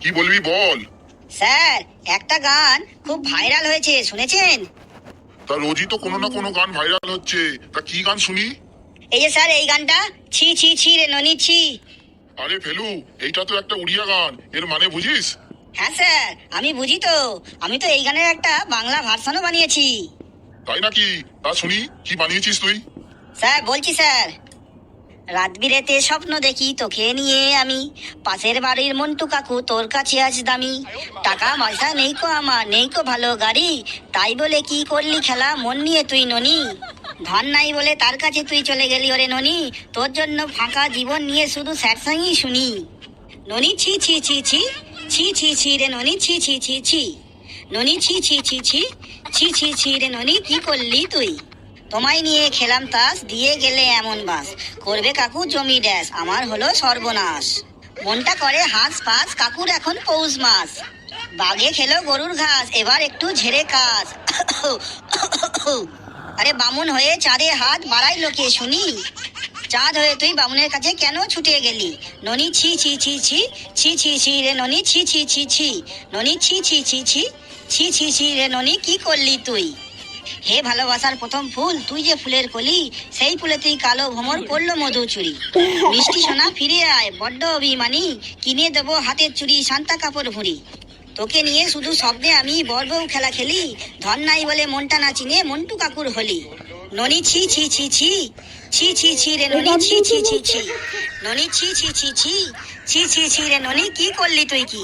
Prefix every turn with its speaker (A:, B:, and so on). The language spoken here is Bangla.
A: কি বলবি বল।
B: স্যার, একটা গান খুব ভাইরাল হয়েছে, শুনেছেন?
A: তা রোজই তো কোনো না কোনো গান ভাইরাল হচ্ছে, তা কি গান শুনি?
B: এই যে স্যার, এই গানটা, ছি ছি ছি রে ননি ছি।
A: আরে ফেলু, এইটা তো একটা উড়িয়া গান, এর মানে বুঝিস?
B: হ্যাঁ স্যার, আমি বুঝি তো। আমি তো এই গানের একটা বাংলা ভার্সনও বানিয়েছি।
A: তাই নাকি? তা শুনি, কি বানিয়েছিস তুই?
B: স্যার বলছি স্যার, রাত বিরেতে স্বপ্ন দেখি তোকে নিয়ে আমি, পাশের বাড়ির মন্টু কাকু তোর কাছে আজ দামি, টাকা পয়সা নেই কো আমার, নেই কো ভালো গাড়ি, তাই বলে কি করলি খেলা মন নিয়ে তুই ননি, ধন নাই বলে তার কাছে তুই চলে গেলি ওরে ননি, তোর জন্য ফাঁকা জীবন নিয়ে শুধু স্যার সঙ্গই শুনি। ননি ছি ছি ছি ছি, ছি ছি ছি রে ননি ছি ছি ছি ছি, ননি ছি ছি ছি ছি, ছি ছি ছি রে ননি কি করলি তুই, তোমায় নিয়ে খেলাম তাস, দিয়ে গেলে এমন বাস, করবে কাকু জমি ড্যাস, আমার হলো সর্বনাশ, মনটা করে হাঁস ফাঁস, কাকুর এখন পৌষ মাস, বাঘে খেলো গরুর ঘাস, এবার একটু ঝেড়ে কাজ। আরে বামুন হয়ে চাঁদে হাত বাড়াই লোকে শুনি, চাঁদ হয়ে তুই বামুনের কাছে কেন ছুটে গেলি, ননি ছি ছি ছি ছি, ছি ছি ছি রে ননি ছি ছি ছি ছি, ননি ছি ছি ছি ছি, ছি ছি ছি রে ননি কি করলি তুই, হে ভালোবাসার প্রথম ফুল তুই যে ফুলের কলি, সেই ফুলে তুই কালো ভ্রমর করলো মধু চুরি, মিষ্টি সোনা ফিরে আয় বড্ড অভিমানী, কিনে দেবো হাতের চুড়ি শান্তা কাপড় ভুঁড়ি, তোকে নিয়ে শুধু শব্দে আমি বর্বউ খেলা খেলি, ধন নাই বলে মনটা না চিনে মন্টু কাকুর হলি, ননি ছি ছি ছি ছি, ছি ছি ছি রে ননি ছি ছি ছি ছি, ননি ছি ছি ছি ছি, ছি ছি ছি রে ননি কি করলি তুই কি।